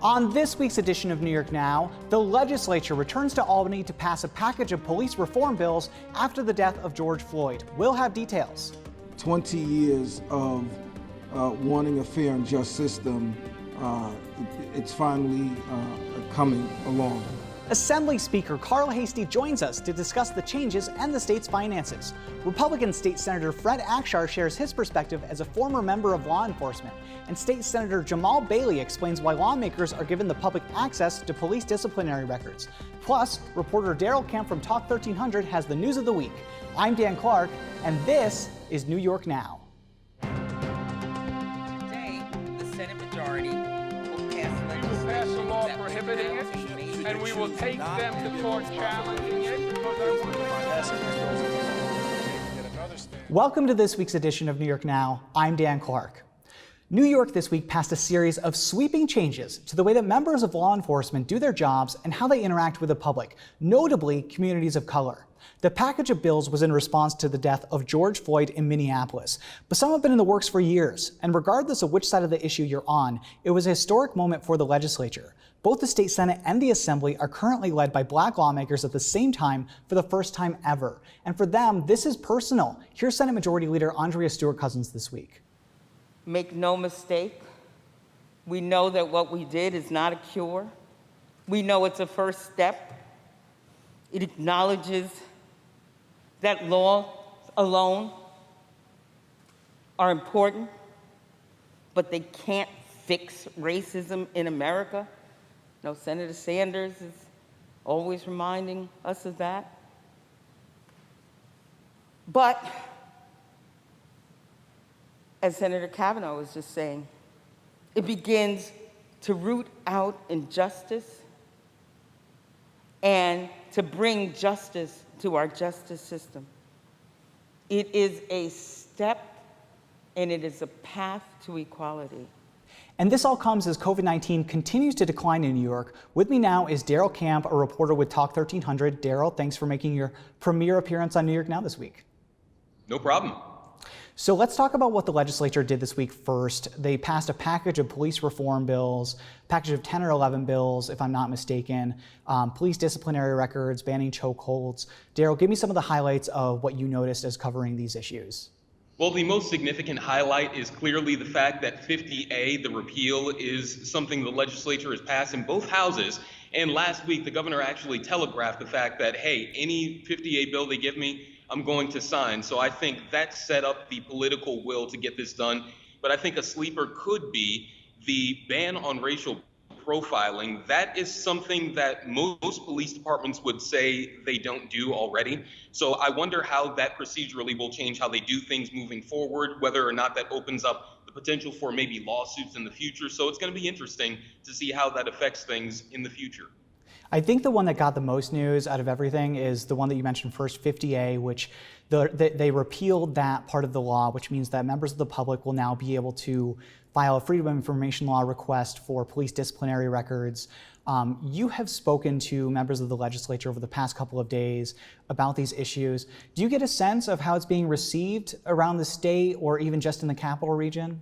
On this week's edition of New York Now, the legislature returns to Albany to pass a package of police reform bills after the death of George Floyd. We'll have details. 20 years of wanting a fair and just system, it's finally coming along. Assembly Speaker Carl Heastie joins us to discuss the changes and the state's finances. Republican State Senator Fred Akshar shares his perspective as a former member of law enforcement. And State Senator Jamal Bailey explains why lawmakers are given the public access to police disciplinary records. Plus, reporter Daryl Kemp from Talk 1300 has the news of the week. I'm Dan Clark, and this is New York Now. Today, the Senate majority will pass a law prohibiting it, and we will take them to court challenging it. Welcome to this week's edition of New York Now. I'm Dan Clark. New York this week passed a series of sweeping changes to the way that members of law enforcement do their jobs and how they interact with the public, notably communities of color. The package of bills was in response to the death of George Floyd in Minneapolis, but some have been in the works for years, and regardless of which side of the issue you're on, it was a historic moment for the legislature. Both the state Senate and the Assembly are currently led by black lawmakers at the same time for the first time ever. And for them, this is personal. Here's Senate Majority Leader Andrea Stewart-Cousins this week. Make no mistake, we know that what we did is not a cure. We know it's a first step. It acknowledges that laws alone are important, but they can't fix racism in America. No, Senator Sanders is always reminding us of that. But as Senator Kavanaugh was just saying, it begins to root out injustice and to bring justice to our justice system. It is a step and it is a path to equality. And this all comes as COVID-19 continues to decline in New York. With me now is Daryl Kemp, a reporter with Talk 1300. Daryl, thanks for making your premiere appearance on New York Now this week. No problem. So let's talk about what the legislature did this week first. They passed a package of police reform bills, package of 10 or 11 bills, if I'm not mistaken, police disciplinary records, banning chokeholds. Daryl, give me some of the highlights of what you noticed as covering these issues. Well, the most significant highlight is clearly the fact that 50A, the repeal, is something the legislature has passed in both houses. And last week, the governor actually telegraphed the fact that, hey, any 50A bill they give me, I'm going to sign. So I think that set up the political will to get this done. But I think a sleeper could be the ban on racial profiling. That is something that most police departments would say they don't do already. So I wonder how that procedurally will change how they do things moving forward, whether or not that opens up the potential for maybe lawsuits in the future. So it's going to be interesting to see how that affects things in the future. I think the one that got the most news out of everything is the one that you mentioned first, 50A, which they repealed that part of the law, which means that members of the public will now be able to file a Freedom of Information Law request for police disciplinary records. You have spoken to members of the legislature over the past couple of days about these issues. Do you get a sense of how it's being received around the state or even just in the capital region?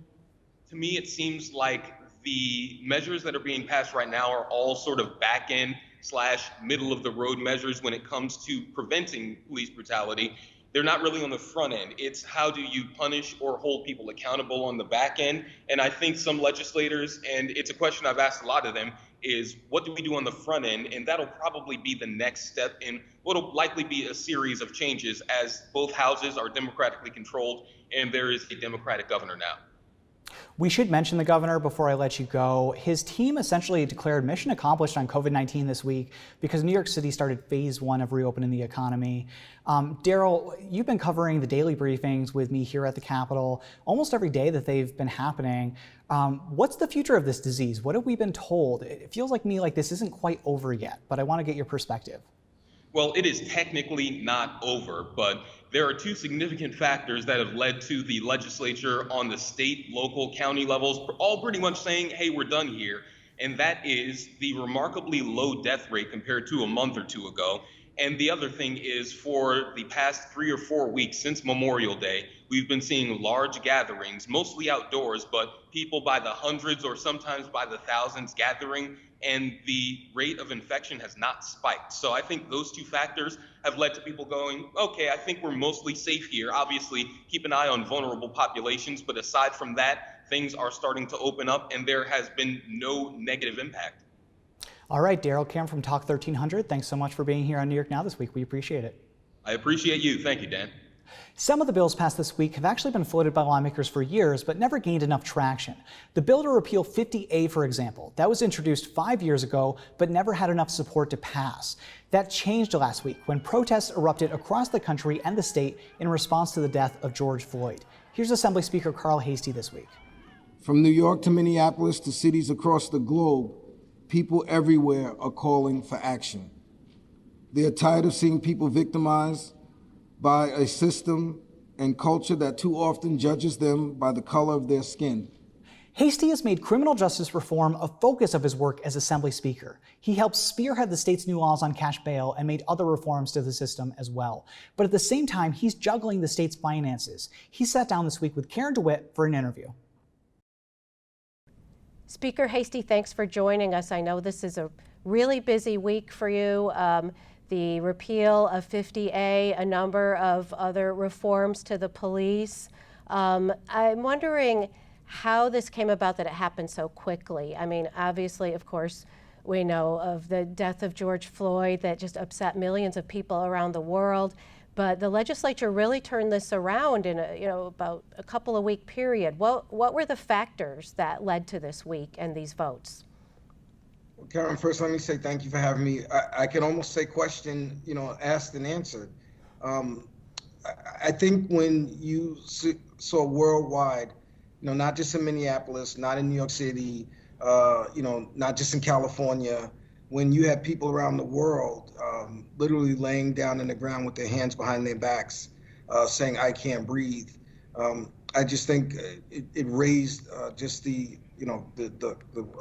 To me, it seems like the measures that are being passed right now are all sort of back end / middle of the road measures when it comes to preventing police brutality. They're not really on the front end. It's how do you punish or hold people accountable on the back end. And I think some legislators, and it's a question I've asked a lot of them, is what do we do on the front end? And that'll probably be the next step in what'll likely be a series of changes as both houses are democratically controlled and there is a Democratic governor now. We should mention the governor before I let you go. His team essentially declared mission accomplished on COVID-19 this week because New York City started phase 1 of reopening the economy. Daryl, you've been covering the daily briefings with me here at the Capitol almost every day that they've been happening. What's the future of this disease? What have we been told? It feels like me like this isn't quite over yet, but I want to get your perspective. Well, it is technically not over, but there are two significant factors that have led to the legislature on the state, local, county levels, all pretty much saying, hey, we're done here. And that is the remarkably low death rate compared to a month or two ago. And the other thing is, for the past 3 or 4 weeks since Memorial Day, we've been seeing large gatherings, mostly outdoors, but people by the hundreds or sometimes by the thousands gathering, and the rate of infection has not spiked. So I think those two factors have led to people going, okay, I think we're mostly safe here. Obviously, keep an eye on vulnerable populations, but aside from that, things are starting to open up, and there has been no negative impact. All right, Daryl Cameron from Talk 1300, thanks so much for being here on New York Now this week. We appreciate it. I appreciate you. Thank you, Dan. Some of the bills passed this week have actually been floated by lawmakers for years, but never gained enough traction. The bill to repeal 50A, for example, that was introduced 5 years ago, but never had enough support to pass. That changed last week when protests erupted across the country and the state in response to the death of George Floyd. Here's Assembly Speaker Carl Heastie this week. From New York to Minneapolis to cities across the globe, people everywhere are calling for action. They are tired of seeing people victimized by a system and culture that too often judges them by the color of their skin. Heastie has made criminal justice reform a focus of his work as Assembly Speaker. He helped spearhead the state's new laws on cash bail and made other reforms to the system as well. But at the same time, he's juggling the state's finances. He sat down this week with Karen DeWitt for an interview. Speaker Heastie, thanks for joining us. I know this is a really busy week for you. The repeal of 50A, a number of other reforms to the police. I'm wondering how this came about, that it happened so quickly. I mean, obviously, of course, we know of the death of George Floyd that just upset millions of people around the world. But the legislature really turned this around in about a couple of week period. What were the factors that led to this week and these votes? Well, Karen, first let me say thank you for having me. I can almost say question, asked and answered. I think when you saw worldwide, not just in Minneapolis, not in New York City, not just in California, when you had people around the world literally laying down in the ground with their hands behind their backs, saying, I can't breathe. I just think it raised just the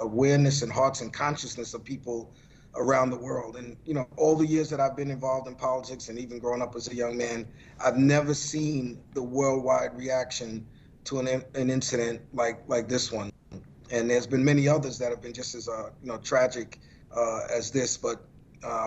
awareness and hearts and consciousness of people around the world. And, all the years that I've been involved in politics and even growing up as a young man, I've never seen the worldwide reaction to an incident like this one. And there's been many others that have been just as, tragic as this, but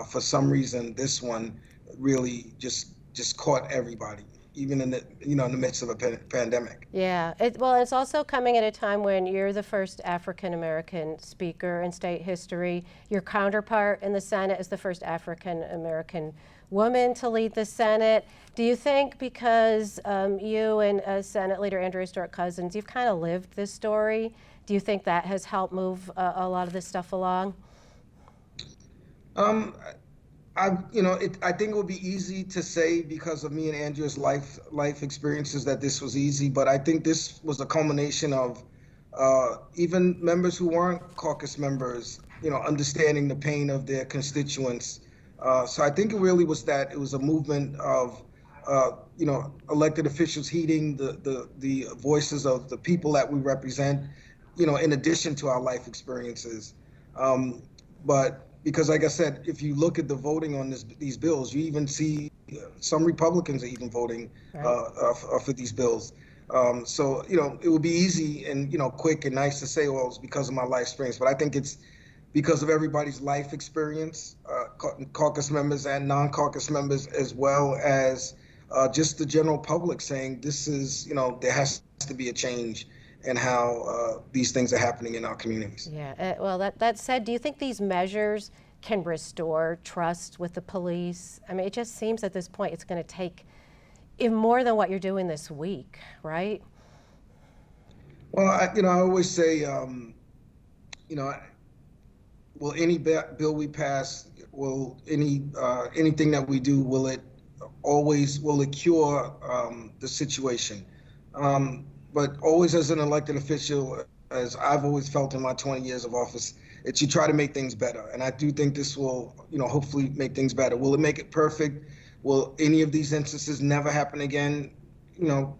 for some reason, this one really just caught everybody, even in the in the midst of a pandemic. Yeah, it's also coming at a time when you're the first African American speaker in state history. Your counterpart in the Senate is the first African American woman to lead the Senate. Do you think because you and Senate Leader Andrea Stewart-Cousins, you've kind of lived this story, do you think that has helped move a lot of this stuff along? I think it would be easy to say because of me and Andrea's life experiences that this was easy, but I think this was a culmination of even members who weren't caucus members, understanding the pain of their constituents. So I think it really was that it was a movement of, elected officials heeding the voices of the people that we represent, in addition to our life experiences. But because, like I said, if you look at the voting on these bills, you even see some Republicans are even voting for these bills. So, it would be easy and, quick and nice to say, well, it's because of my life experience. But I think it's because of everybody's life experience, caucus members and non-caucus members, as well as just the general public saying this is, there has to be a change in how these things are happening in our communities. Yeah, well, that said, do you think these measures can restore trust with the police? I mean, it just seems at this point it's going to take even more than what you're doing this week, right? Well, I always say, will any bill we pass, will anything that we do, will it cure the situation? But always as an elected official, as I've always felt in my 20 years of office, it's you try to make things better. And I do think this will, hopefully make things better. Will it make it perfect? Will any of these instances never happen again?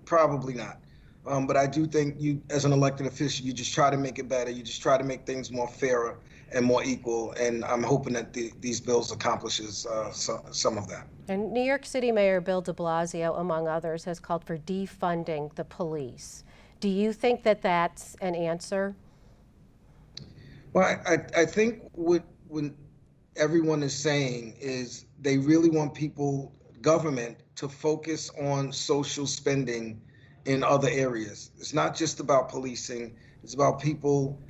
Probably not. But I do think you, as an elected official, you just try to make it better. You just try to make things more fairer. and more equal. And I'm hoping that these bills accomplishes some of that. And New York City Mayor Bill de Blasio, among others, has called for defunding the police. Do you think that that's an answer? Well, I think what everyone is saying is they really want government to focus on social spending in other areas. It's not just about policing. It's about people,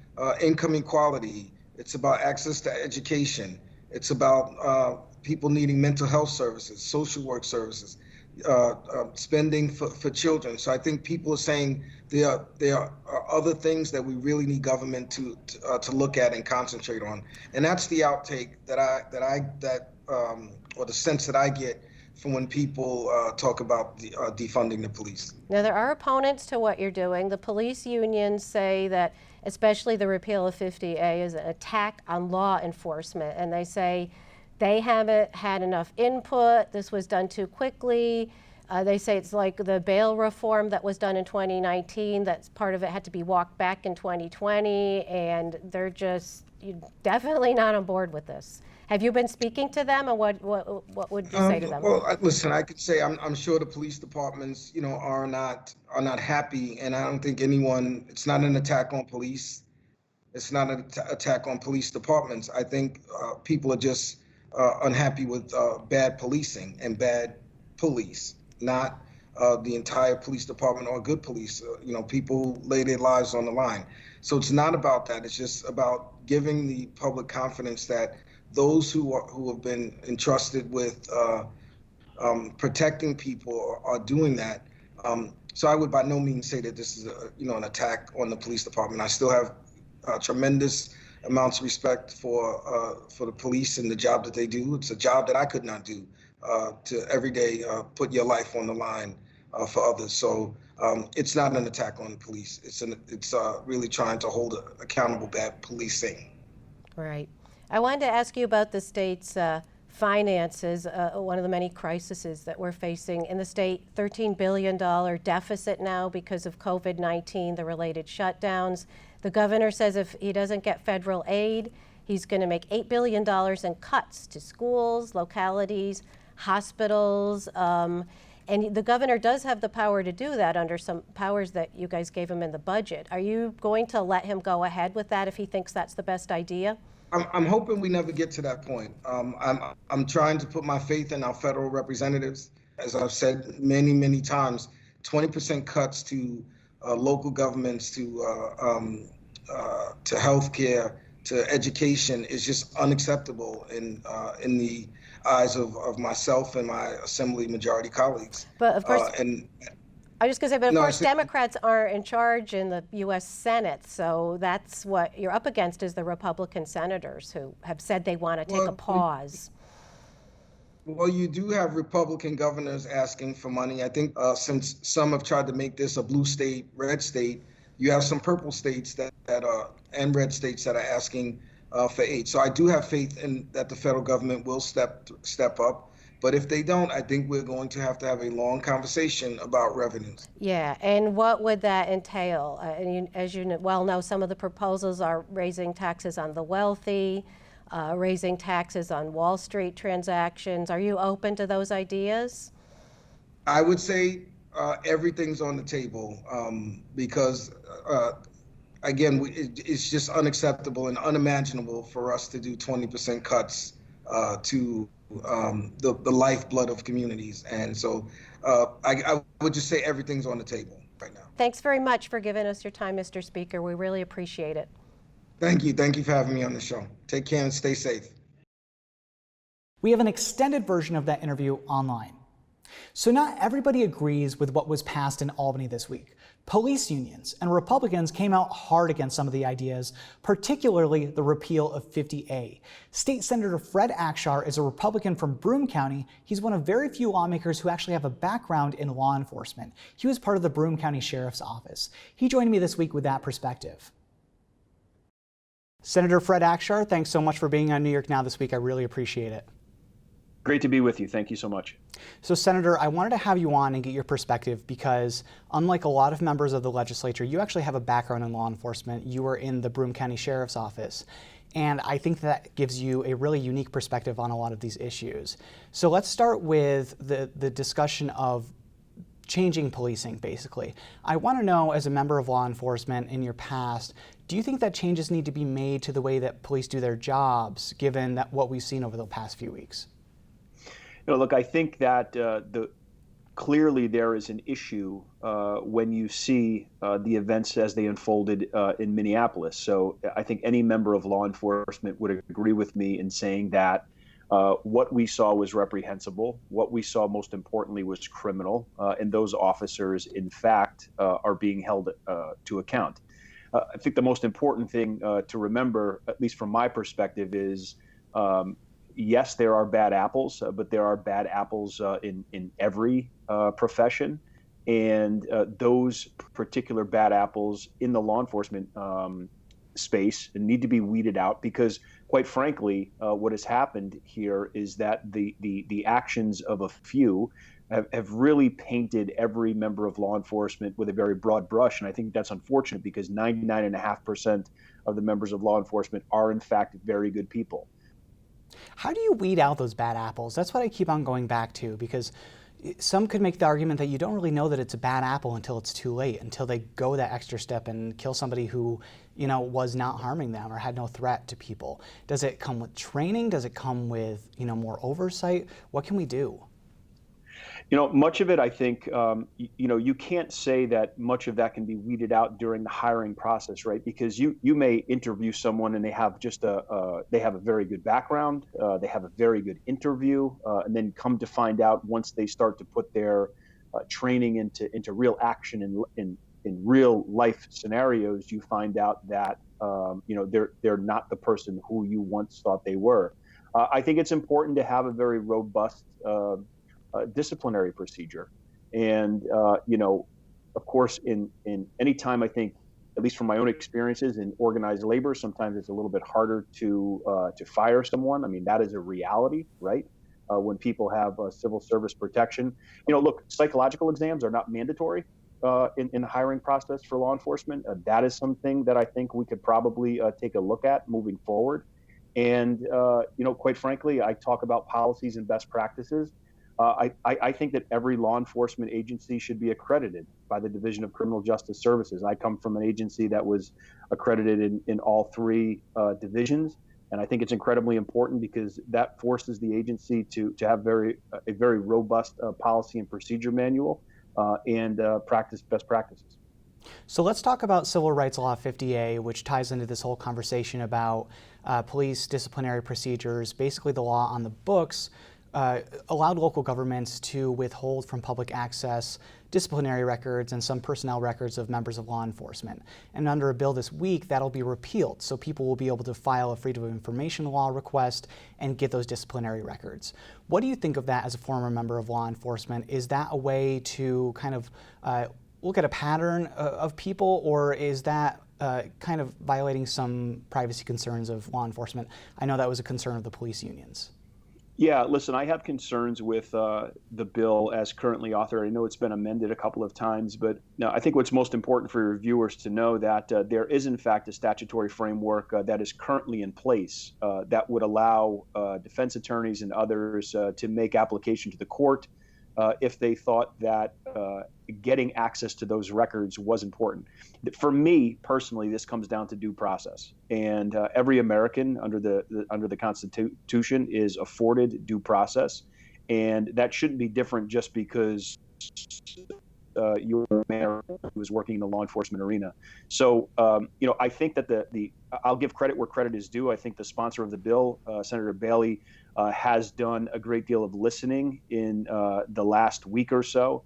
income equality. It's about access to education. It's about people needing mental health services, social work services, spending for children. So I think people are saying there are other things that we really need government to look at and concentrate on. And that's the outtake or the sense that I get from when people talk about defunding the police. Now, there are opponents to what you're doing. The police unions say that especially the repeal of 50A is an attack on law enforcement, and they say they haven't had enough input, this was done too quickly. They say it's like the bail reform that was done in 2019, that part of it had to be walked back in 2020, and they're just definitely not on board with this. Have you been speaking to them, and what would you say to them? Well, listen, I could say I'm sure the police departments, are not happy, and I don't think anyone. It's not an attack on police. It's not an attack on police departments. I think people are just unhappy with bad policing and bad police, not the entire police department or good police. People lay their lives on the line. So it's not about that. It's just about giving the public confidence that those who have been entrusted with protecting people are doing that. So I would by no means say that this is an attack on the police department. I still have tremendous amounts of respect for the police and the job that they do. It's a job that I could not do to every day put your life on the line for others. So it's not an attack on the police. It's really trying to hold accountable bad policing. Right. I wanted to ask you about the state's finances, one of the many crises that we're facing in the state. $13 billion deficit now because of COVID-19, the related shutdowns. The governor says if he doesn't get federal aid, he's going to make $8 billion in cuts to schools, localities, hospitals. And the governor does have the power to do that under some powers that you guys gave him in the budget. Are you going to let him go ahead with that if he thinks that's the best idea? I'm hoping we never get to that point. I'm trying to put my faith in our federal representatives. As I've said many, many times, 20% cuts to local governments, to healthcare, to education is just unacceptable in the eyes of myself and my Assembly majority colleagues. But of course, I was just going to say, but of course, Democrats are in charge in the U.S. Senate, so that's what you're up against is the Republican senators who have said they want to take a pause. Well, you do have Republican governors asking for money. I think since some have tried to make this a blue state, red state, you have some purple states and red states that are asking for aid. So I do have faith in that the federal government will step up. But if they don't, I think we're going to have a long conversation about revenues. Yeah, and what would that entail? As you well know, some of the proposals are raising taxes on the wealthy, raising taxes on Wall Street transactions. Are you open to those ideas? I would say everything's on the table because, again, it's just unacceptable and unimaginable for us to do 20% cuts to the lifeblood of communities. And so I would just say everything's on the table right now. Thanks very much for giving us your time, Mr. Speaker. We really appreciate it. Thank you. Thank you for having me on the show. Take care and stay safe. We have an extended version of that interview online. So not everybody agrees with what was passed in Albany this week. Police unions and Republicans came out hard against some of the ideas, particularly the repeal of 50A. State Senator Fred Akshar is a Republican from Broome County. He's one of very few lawmakers who actually have a background in law enforcement. He was part of the Broome County Sheriff's Office. He joined me this week with that perspective. Senator Fred Akshar, thanks so much for being on New York Now this week. I really appreciate it. Great to be with you. Thank you so much. So, Senator, I wanted to have you on and get your perspective because, unlike a lot of members of the legislature, you actually have a background in law enforcement. You were in the Broome County Sheriff's Office. And I think that gives you a really unique perspective on a lot of these issues. So let's start with the discussion of changing policing, basically. I want to know, as a member of law enforcement in your past, do you think that changes need to be made to the way that police do their jobs, given that what we've seen over the past few weeks? Look, I think that clearly there is an issue when you see the events as they unfolded in Minneapolis. So I think any member of law enforcement would agree with me in saying that what we saw was reprehensible. What we saw, most importantly, was criminal, and those officers, in fact, are being held to account. I think the most important thing to remember, at least from my perspective, is yes, there are bad apples, but there are bad apples in every profession. And those particular bad apples in the law enforcement space need to be weeded out because, quite frankly, what has happened here is that the actions of a few have really painted every member of law enforcement with a very broad brush. And I think that's unfortunate because 99.5% of the members of law enforcement are, in fact, very good people. How do you weed out those bad apples? That's what I keep on going back to, because some could make the argument that you don't really know that it's a bad apple until it's too late, until they go that extra step and kill somebody who, was not harming them or had no threat to people. Does it come with training? Does it come with, more oversight? What can we do? Much of it, I think, you can't say that much of that can be weeded out during the hiring process, right? Because you may interview someone and they have just they have a very good background, they have a very good interview, and then come to find out once they start to put their training into real action in real life scenarios, you find out that they're not the person who you once thought they were. I think it's important to have a very robust disciplinary procedure. And, of course, in any time, I think, at least from my own experiences in organized labor, sometimes it's a little bit harder to fire someone. I mean, that is a reality, right? When people have civil service protection. Look, psychological exams are not mandatory in the hiring process for law enforcement. That is something that I think we could probably take a look at moving forward. And, quite frankly, I talk about policies and best practices. I think that every law enforcement agency should be accredited by the Division of Criminal Justice Services. I come from an agency that was accredited in all three divisions, and I think it's incredibly important because that forces the agency to have a very robust policy and procedure manual and practice best practices. So let's talk about Civil Rights Law 50A, which ties into this whole conversation about police disciplinary procedures. Basically, the law on the books allowed local governments to withhold from public access disciplinary records and some personnel records of members of law enforcement. And under a bill this week, that'll be repealed, so people will be able to file a Freedom of Information law request and get those disciplinary records. What do you think of that as a former member of law enforcement? Is that a way to kind of look at a pattern of people, or is that kind of violating some privacy concerns of law enforcement? I know that was a concern of the police unions. Yeah, listen, I have concerns with the bill as currently authored. I know it's been amended a couple of times, but I think what's most important for your viewers to know that there is, in fact, a statutory framework that is currently in place that would allow defense attorneys and others to make application to the court if they thought that getting access to those records was important. For me personally, this comes down to due process, and every American under the Constitution is afforded due process, and that shouldn't be different just because you're a mayor who is working in the law enforcement arena. So, I think that I'll give credit where credit is due. I think the sponsor of the bill, Senator Bailey, has done a great deal of listening in the last week or so.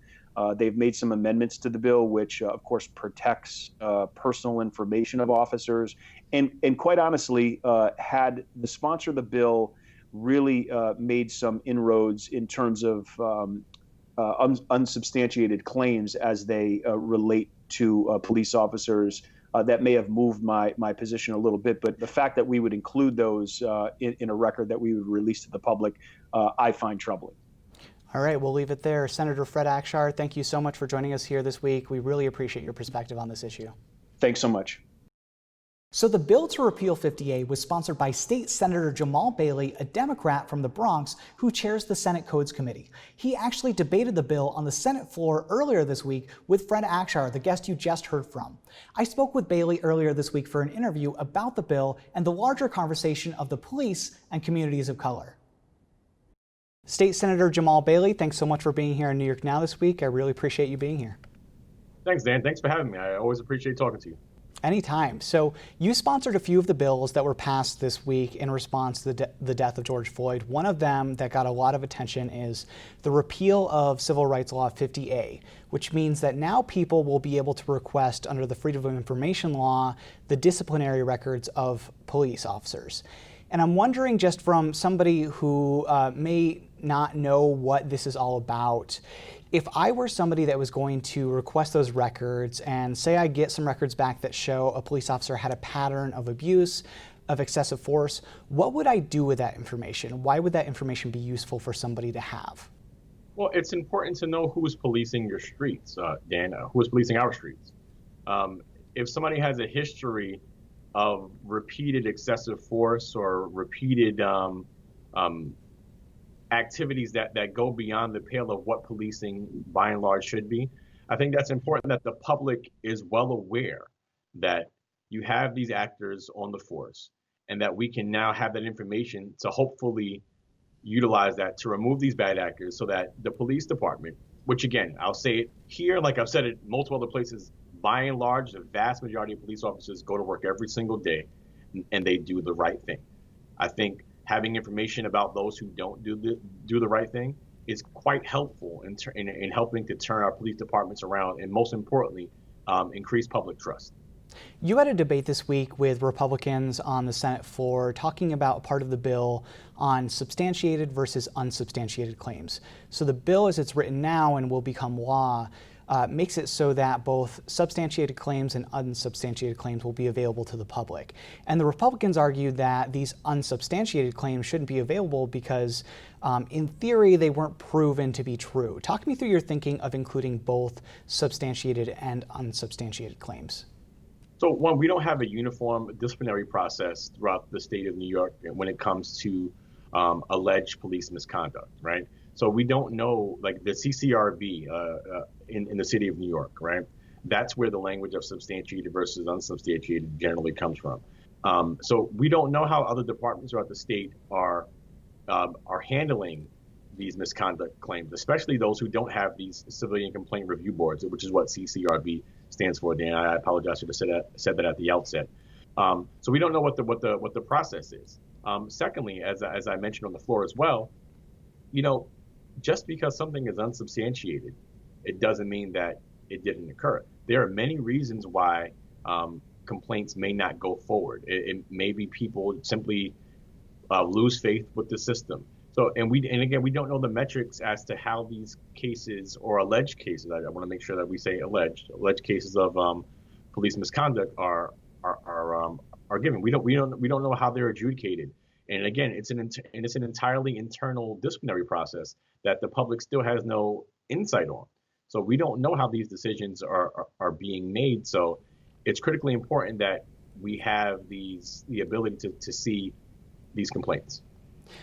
They've made some amendments to the bill, which, of course, protects personal information of officers. And quite honestly, had the sponsor of the bill really made some inroads in terms of unsubstantiated claims as they relate to police officers, that may have moved my position a little bit. But the fact that we would include those in a record that we would release to the public, I find troubling. All right, we'll leave it there. Senator Fred Akshar, thank you so much for joining us here this week. We really appreciate your perspective on this issue. Thanks so much. So the bill to repeal 50A was sponsored by State Senator Jamal Bailey, a Democrat from the Bronx who chairs the Senate Codes Committee. He actually debated the bill on the Senate floor earlier this week with Fred Akshar, the guest you just heard from. I spoke with Bailey earlier this week for an interview about the bill and the larger conversation of the police and communities of color. State Senator Jamal Bailey, thanks so much for being here in New York Now this week. I really appreciate you being here. Thanks, Dan. Thanks for having me. I always appreciate talking to you. Anytime. So you sponsored a few of the bills that were passed this week in response to the death of George Floyd. One of them that got a lot of attention is the repeal of Civil Rights Law 50A, which means that now people will be able to request under the Freedom of Information Law the disciplinary records of police officers. And I'm wondering, just from somebody who may not know what this is all about, if I were somebody that was going to request those records and say I get some records back that show a police officer had a pattern of abuse, of excessive force, what would I do with that information? Why would that information be useful for somebody to have? Well, it's important to know who's policing your streets, Dan, who is policing our streets. If somebody has a history of repeated excessive force or repeated activities that go beyond the pale of what policing by and large should be, I think that's important that the public is well aware that you have these actors on the force and that we can now have that information to hopefully utilize that to remove these bad actors so that the police department, which again, I'll say it here, like I've said it multiple other places, by and large, the vast majority of police officers go to work every single day and they do the right thing. I think having information about those who don't do the right thing is quite helpful in helping to turn our police departments around and, most importantly, increase public trust. You had a debate this week with Republicans on the Senate floor talking about part of the bill on substantiated versus unsubstantiated claims. So the bill as it's written now and will become law makes it so that both substantiated claims and unsubstantiated claims will be available to the public. And the Republicans argued that these unsubstantiated claims shouldn't be available because in theory they weren't proven to be true. Talk me through your thinking of including both substantiated and unsubstantiated claims. So one, we don't have a uniform disciplinary process throughout the state of New York when it comes to alleged police misconduct, right? So we don't know, like the CCRB in the city of New York, right? That's where the language of substantiated versus unsubstantiated generally comes from. So we don't know how other departments throughout the state are handling these misconduct claims, especially those who don't have these civilian complaint review boards, which is what CCRB stands for. Dan, I apologize for said that at the outset. So we don't know what the process is. Secondly, as I mentioned on the floor as well, you know, just because something is unsubstantiated, it doesn't mean that it didn't occur. There are many reasons why complaints may not go forward. It may be people simply lose faith with the system. So, and again, we don't know the metrics as to how these cases or alleged cases, I want to make sure that we say alleged cases of police misconduct are given. We don't know how they're adjudicated. And again, it's an entirely internal disciplinary process that the public still has no insight on. So we don't know how these decisions are being made. So it's critically important that we have the ability to see these complaints.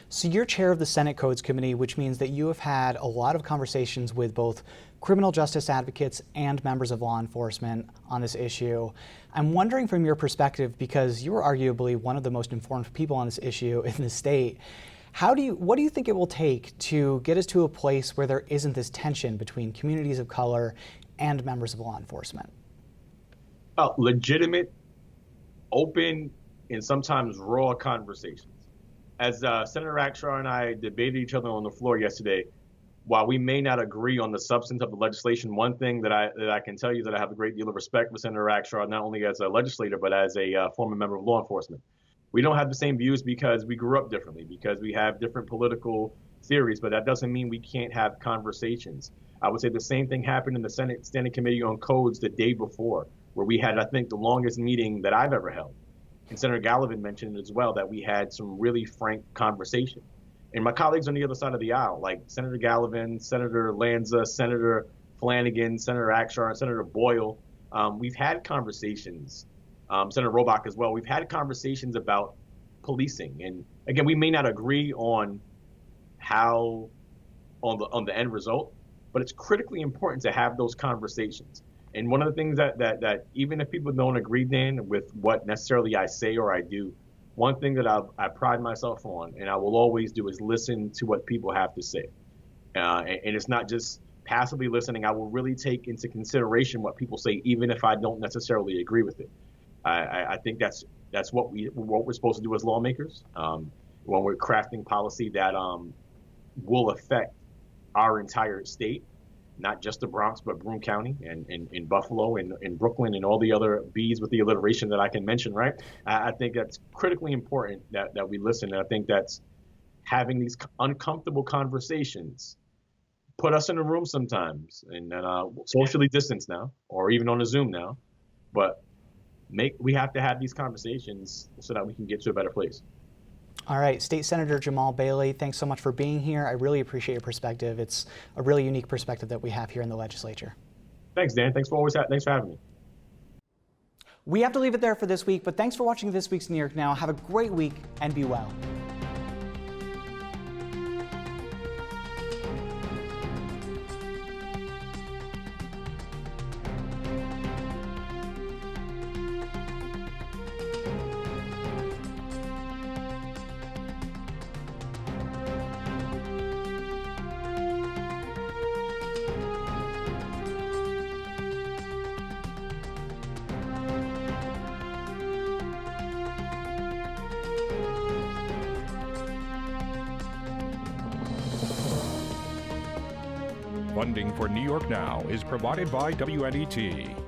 So you're chair of the Senate Codes Committee, which means that you have had a lot of conversations with both criminal justice advocates and members of law enforcement on this issue. I'm wondering from your perspective, because you are arguably one of the most informed people on this issue in the state, what do you think it will take to get us to a place where there isn't this tension between communities of color and members of law enforcement? Legitimate, open, and sometimes raw conversations. As Senator Akshar and I debated each other on the floor yesterday, while we may not agree on the substance of the legislation, one thing that I can tell you is that I have a great deal of respect for Senator Akshar, not only as a legislator, but as a former member of law enforcement. We don't have the same views because we grew up differently, because we have different political theories, but that doesn't mean we can't have conversations. I would say the same thing happened in the Senate Standing Committee on Codes the day before, where we had, I think, the longest meeting that I've ever held. And Senator Gallivan mentioned as well that we had some really frank conversation. And my colleagues on the other side of the aisle, like Senator Gallivan, Senator Lanza, Senator Flanagan, Senator Akshar, and Senator Boyle, we've had conversations Senator Robach as well, we've had conversations about policing. And again, we may not agree on how, on the end result, but it's critically important to have those conversations. And one of the things that even if people don't agree, Dan, with what necessarily I say or I do, one thing that I pride myself on, and I will always do, is listen to what people have to say. And it's not just passively listening. I will really take into consideration what people say, even if I don't necessarily agree with it. I think that's what we're supposed to do as lawmakers when we're crafting policy that will affect our entire state, not just the Bronx, but Broome County and in Buffalo and in Brooklyn and all the other B's with the alliteration that I can mention, right? I think that's critically important that we listen. And I think that's having these uncomfortable conversations. Put us in a room sometimes and socially distance now, or even on a Zoom now, but we have to have these conversations so that we can get to a better place. All right, State Senator Jamal Bailey, thanks so much for being here. I really appreciate your perspective. It's a really unique perspective that we have here in the legislature. Thanks, Dan. Thanks for having me. We have to leave it there for this week, but thanks for watching this week's New York Now. Have a great week and be well. Funding for New York Now is provided by WNET.